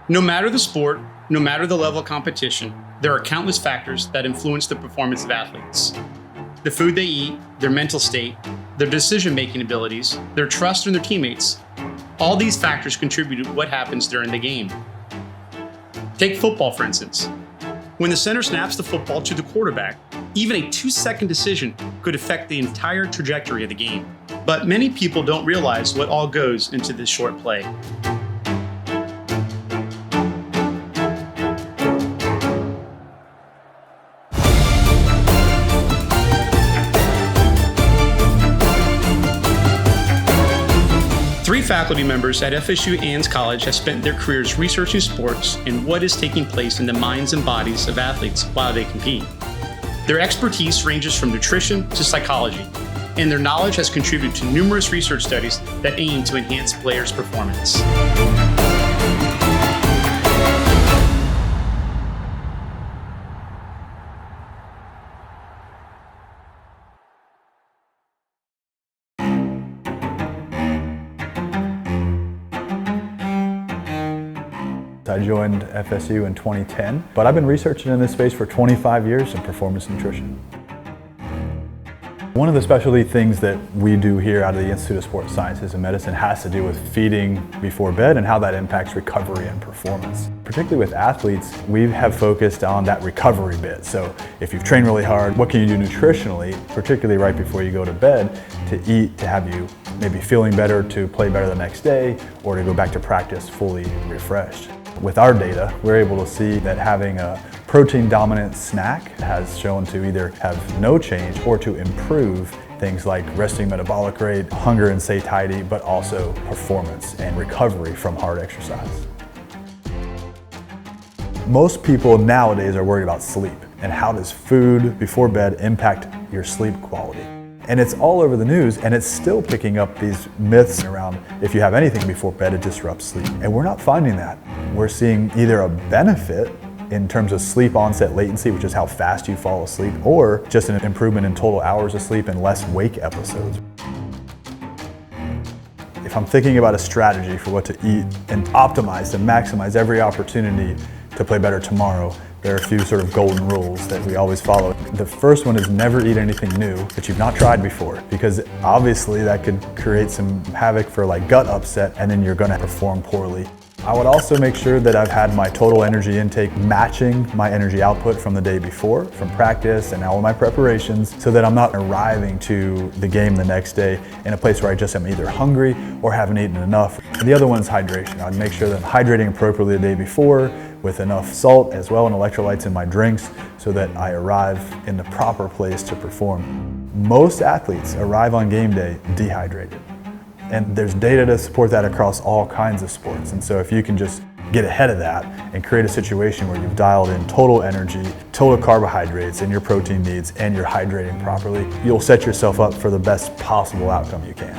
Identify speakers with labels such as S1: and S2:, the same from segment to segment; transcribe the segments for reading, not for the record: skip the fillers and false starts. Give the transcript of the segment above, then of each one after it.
S1: No matter the sport, no matter the level of competition, there are countless factors that influence the performance of athletes. The food they eat, their mental state, their decision-making abilities, their trust in their teammates, all these factors contribute to what happens during the game. Take football, for instance. When the center snaps the football to the quarterback, even a 2-second decision could affect the entire trajectory of the game. But many people don't realize what all goes into this short play. Three faculty members at FSU Ann's College have spent their careers researching sports and what is taking place in the minds and bodies of athletes while they compete. Their expertise ranges from nutrition to psychology, and their knowledge has contributed to numerous research studies that aim to enhance players' performance.
S2: I joined FSU in 2010, but I've been researching in this space for 25 years in performance nutrition. One of the specialty things that we do here out of the Institute of Sports Sciences and Medicine has to do with feeding before bed and how that impacts recovery and performance. Particularly with athletes, we have focused on that recovery bit. So if you've trained really hard, what can you do nutritionally, particularly right before you go to bed, to eat, to have you maybe feeling better, to play better the next day, or to go back to practice fully refreshed. With our data, we're able to see that having a protein-dominant snack has shown to either have no change or to improve things like resting metabolic rate, hunger and satiety, but also performance and recovery from hard exercise. Most people nowadays are worried about sleep and how does food before bed impact your sleep quality. And it's all over the news, and it's still picking up these myths around if you have anything before bed, it disrupts sleep. And we're not finding that. We're seeing either a benefit in terms of sleep onset latency, which is how fast you fall asleep, or just an improvement in total hours of sleep and less wake episodes. If I'm thinking about a strategy for what to eat and optimize to maximize every opportunity to play better tomorrow, there are a few sort of golden rules that we always follow. The first one is never eat anything new that you've not tried before, because obviously that could create some havoc for like gut upset, and then you're gonna perform poorly. I would also make sure that I've had my total energy intake matching my energy output from the day before, from practice and all of my preparations, so that I'm not arriving to the game the next day in a place where I just am either hungry or haven't eaten enough. And the other one is hydration. I'd make sure that I'm hydrating appropriately the day before with enough salt as well and electrolytes in my drinks so that I arrive in the proper place to perform. Most athletes arrive on game day dehydrated. And there's data to support that across all kinds of sports. And so if you can just get ahead of that and create a situation where you've dialed in total energy, total carbohydrates and your protein needs, and you're hydrating properly, you'll set yourself up for the best possible outcome you can.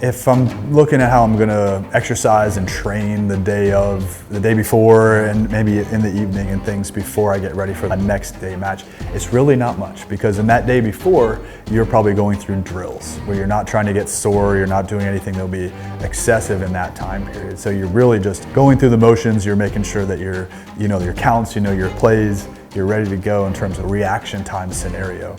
S2: If I'm looking at how I'm gonna exercise and train the day before and maybe in the evening and things before I get ready for the next day match, it's really not much, because in that day before, you're probably going through drills where you're not trying to get sore, you're not doing anything that'll be excessive in that time period. So you're really just going through the motions, you're making sure that you know your counts, you know your plays, you're ready to go in terms of reaction time scenario.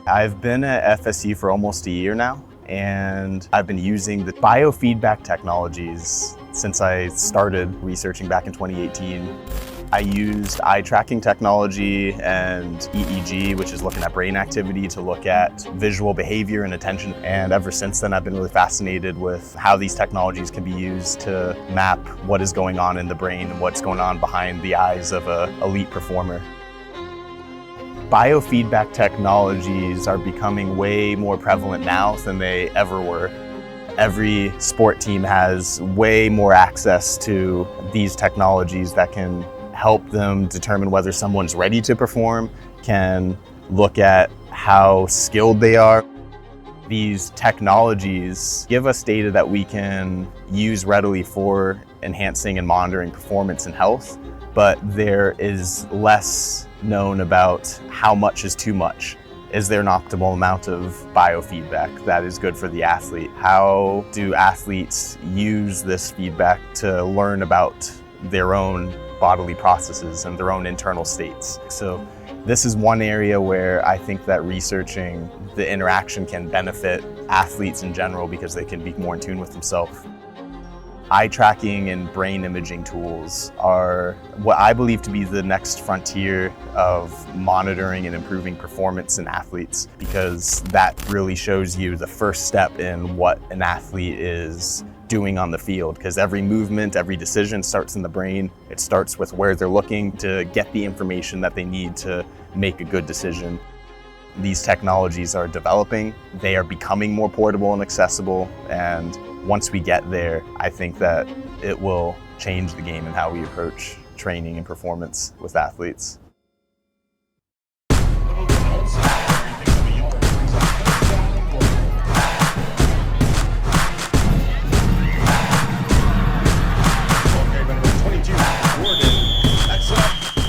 S3: I've been at FSU for almost a year now, and I've been using the biofeedback technologies since I started researching back in 2018. I used eye tracking technology and EEG, which is looking at brain activity, to look at visual behavior and attention. And ever since then, I've been really fascinated with how these technologies can be used to map what is going on in the brain and what's going on behind the eyes of an elite performer. Biofeedback technologies are becoming way more prevalent now than they ever were. Every sport team has way more access to these technologies that can help them determine whether someone's ready to perform, can look at how skilled they are. These technologies give us data that we can used readily for enhancing and monitoring performance and health, but there is less known about how much is too much. Is there an optimal amount of biofeedback that is good for the athlete? How do athletes use this feedback to learn about their own bodily processes and their own internal states? So this is one area where I think that researching the interaction can benefit athletes in general because they can be more in tune with themselves. Eye tracking and brain imaging tools are what I believe to be the next frontier of monitoring and improving performance in athletes, because that really shows you the first step in what an athlete is doing on the field, because every movement, every decision starts in the brain. It starts with where they're looking to get the information that they need to make a good decision. These technologies are developing, they are becoming more portable and accessible, and once we get there, I think that it will change the game and how we approach training and performance with athletes.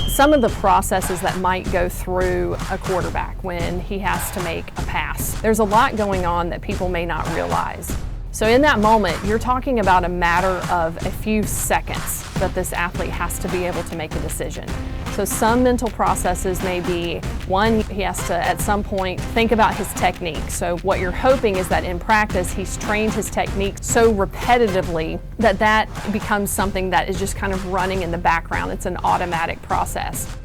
S4: Some of the processes that might go through a quarterback when he has to make a pass. There's a lot going on that people may not realize. So in that moment, you're talking about a matter of a few seconds that this athlete has to be able to make a decision. So some mental processes may be, one, he has to at some point think about his technique. So what you're hoping is that in practice, he's trained his technique so repetitively that that becomes something that is just kind of running in the background. It's an automatic process.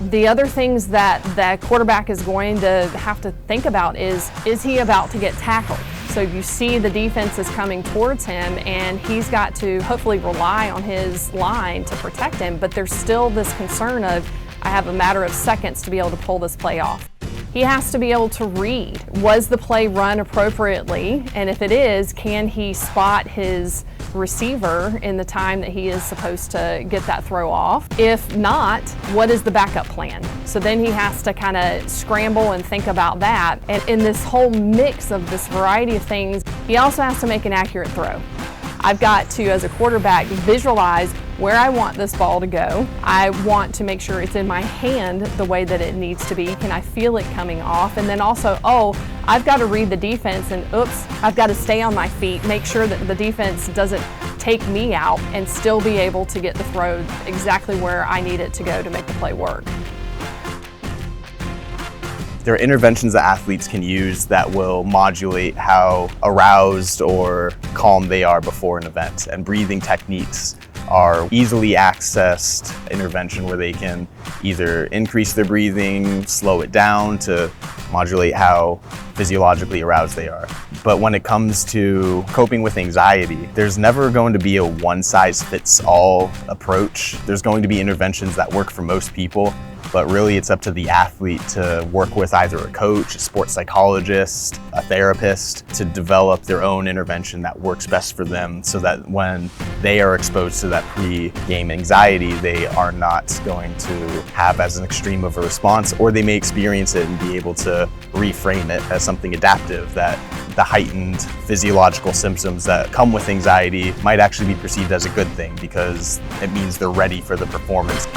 S4: The other things that the quarterback is going to have to think about is he about to get tackled? So you see the defense is coming towards him and he's got to hopefully rely on his line to protect him, but there's still this concern of, I have a matter of seconds to be able to pull this play off. He has to be able to read, was the play run appropriately? And if it is, can he spot his receiver in the time that he is supposed to get that throw off? If not, what is the backup plan? So then he has to kind of scramble and think about that. And in this whole mix of this variety of things, he also has to make an accurate throw. I've got to, as a quarterback, visualize where I want this ball to go. I want to make sure it's in my hand the way that it needs to be. Can I feel it coming off? And then also, I've got to read the defense and oops, I've got to stay on my feet, make sure that the defense doesn't take me out and still be able to get the throw exactly where I need it to go to make the play work.
S3: There are interventions that athletes can use that will modulate how aroused or calm they are before an event. And breathing techniques are easily accessed intervention where they can either increase their breathing, slow it down to modulate how physiologically aroused they are. But when it comes to coping with anxiety, there's never going to be a one-size-fits-all approach. There's going to be interventions that work for most people, but really it's up to the athlete to work with either a coach, a sports psychologist, a therapist to develop their own intervention that works best for them so that when they are exposed to that pre-game anxiety, they are not going to have as an extreme of a response, or they may experience it and be able to reframe it as something adaptive, that the heightened physiological symptoms that come with anxiety might actually be perceived as a good thing because it means they're ready for the performance.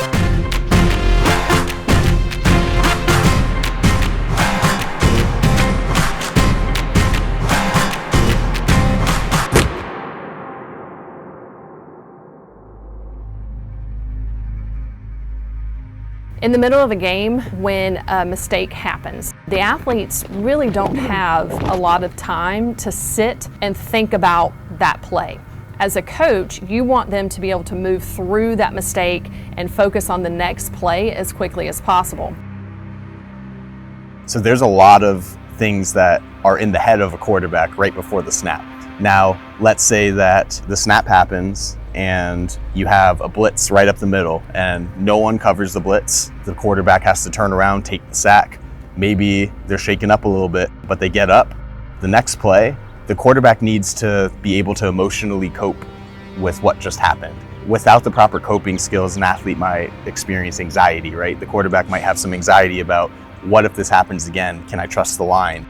S4: In the middle of a game, when a mistake happens, the athletes really don't have a lot of time to sit and think about that play. As a coach, you want them to be able to move through that mistake and focus on the next play as quickly as possible.
S3: So there's a lot of things that are in the head of a quarterback right before the snap. Now, let's say that the snap happens and you have a blitz right up the middle and no one covers the blitz. The quarterback has to turn around, take the sack. Maybe they're shaken up a little bit, but they get up. The next play, the quarterback needs to be able to emotionally cope with what just happened. Without the proper coping skills, an athlete might experience anxiety, right? The quarterback might have some anxiety about, what if this happens again? Can I trust the line?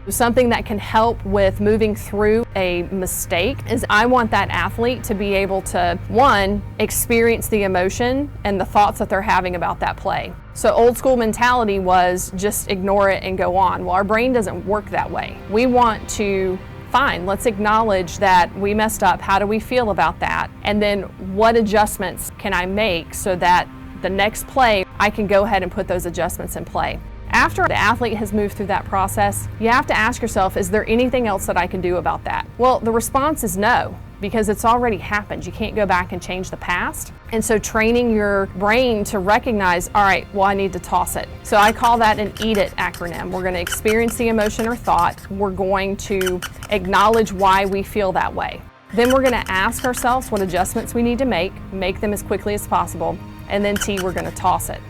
S4: Something that can help with moving through a mistake is I want that athlete to be able to, one, experience the emotion and the thoughts that they're having about that play. So old school mentality was just ignore it and go on. Well, our brain doesn't work that way. We want to, fine, let's acknowledge that we messed up. How do we feel about that? And then what adjustments can I make so that the next play, I can go ahead and put those adjustments in play. After the athlete has moved through that process, you have to ask yourself, is there anything else that I can do about that? Well, the response is no, because it's already happened. You can't go back and change the past. And so training your brain to recognize, all right, well, I need to toss it. So I call that an EAT IT acronym. We're going to experience the emotion or thought. We're going to acknowledge why we feel that way. Then we're going to ask ourselves what adjustments we need to make them as quickly as possible. And then T, we're going to toss it.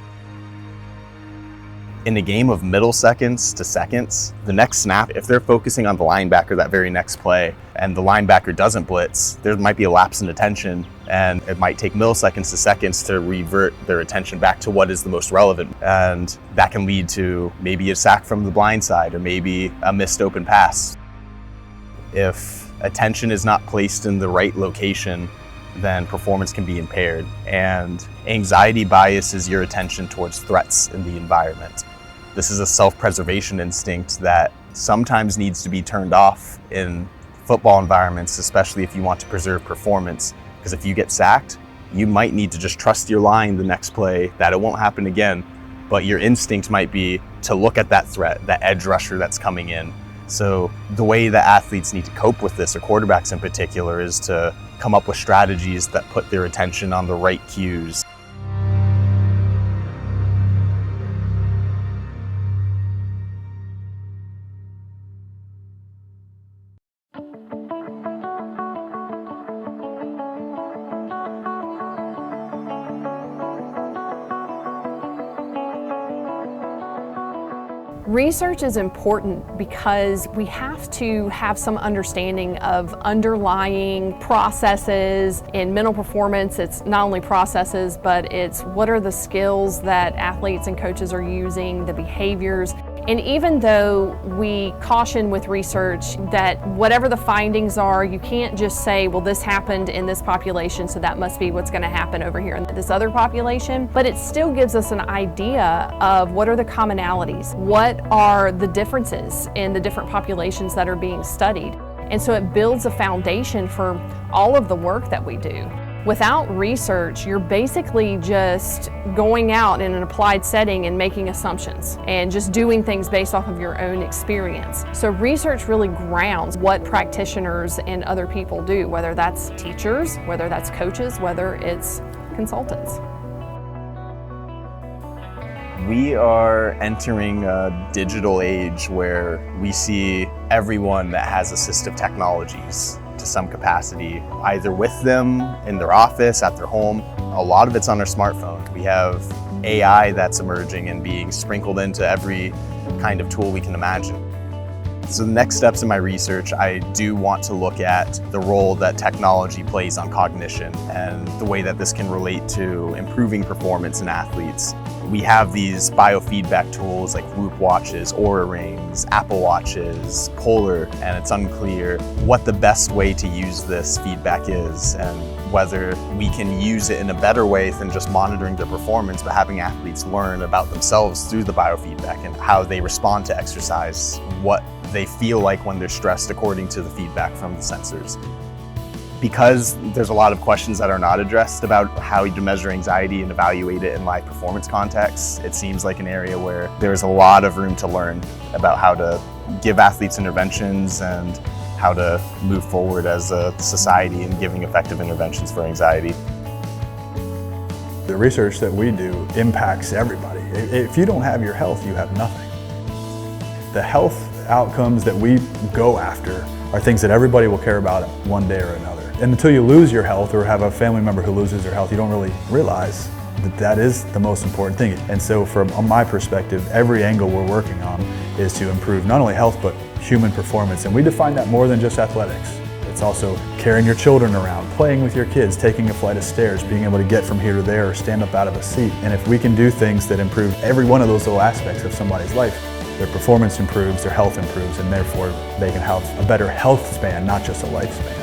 S3: In a game of milliseconds to seconds, the next snap, if they're focusing on the linebacker that very next play and the linebacker doesn't blitz, there might be a lapse in attention and it might take milliseconds to seconds to revert their attention back to what is the most relevant. And that can lead to maybe a sack from the blind side or maybe a missed open pass. If attention is not placed in the right location, then performance can be impaired. And anxiety biases your attention towards threats in the environment. This is a self-preservation instinct that sometimes needs to be turned off in football environments, especially if you want to preserve performance. Because if you get sacked, you might need to just trust your line the next play that it won't happen again. But your instinct might be to look at that threat, that edge rusher that's coming in. So the way that athletes need to cope with this, or quarterbacks in particular, is to come up with strategies that put their attention on the right cues.
S4: Research is important because we have to have some understanding of underlying processes in mental performance. It's not only processes, but it's what are the skills that athletes and coaches are using, the behaviors. And even though we caution with research that whatever the findings are, you can't just say, well, this happened in this population, so that must be what's going to happen over here in this other population. But it still gives us an idea of what are the commonalities, what are the differences in the different populations that are being studied. And so it builds a foundation for all of the work that we do. Without research, you're basically just going out in an applied setting and making assumptions and just doing things based off of your own experience. So research really grounds what practitioners and other people do, whether that's teachers, whether that's coaches, whether it's consultants.
S3: We are entering a digital age where we see everyone that has assistive technologies to some capacity, either with them in their office, at their home. A lot of it's on their smartphone. We have AI that's emerging and being sprinkled into every kind of tool we can imagine. So the next steps in my research, I do want to look at the role that technology plays on cognition and the way that this can relate to improving performance in athletes. We have these biofeedback tools like Whoop watches, Oura rings, Apple watches, Polar, and it's unclear what the best way to use this feedback is and whether we can use it in a better way than just monitoring their performance, but having athletes learn about themselves through the biofeedback and how they respond to exercise, what they feel like when they're stressed according to the feedback from the sensors. Because there's a lot of questions that are not addressed about how to measure anxiety and evaluate it in live performance contexts, it seems like an area where there's a lot of room to learn about how to give athletes interventions and how to move forward as a society in giving effective interventions for anxiety.
S2: The research that we do impacts everybody. If you don't have your health, you have nothing. The health outcomes that we go after are things that everybody will care about one day or another. And until you lose your health or have a family member who loses their health, you don't really realize that that is the most important thing. And so from my perspective, every angle we're working on is to improve not only health, but human performance. And we define that more than just athletics. It's also carrying your children around, playing with your kids, taking a flight of stairs, being able to get from here to there or stand up out of a seat. And if we can do things that improve every one of those little aspects of somebody's life, their performance improves, their health improves, and therefore they can have a better health span, not just a lifespan.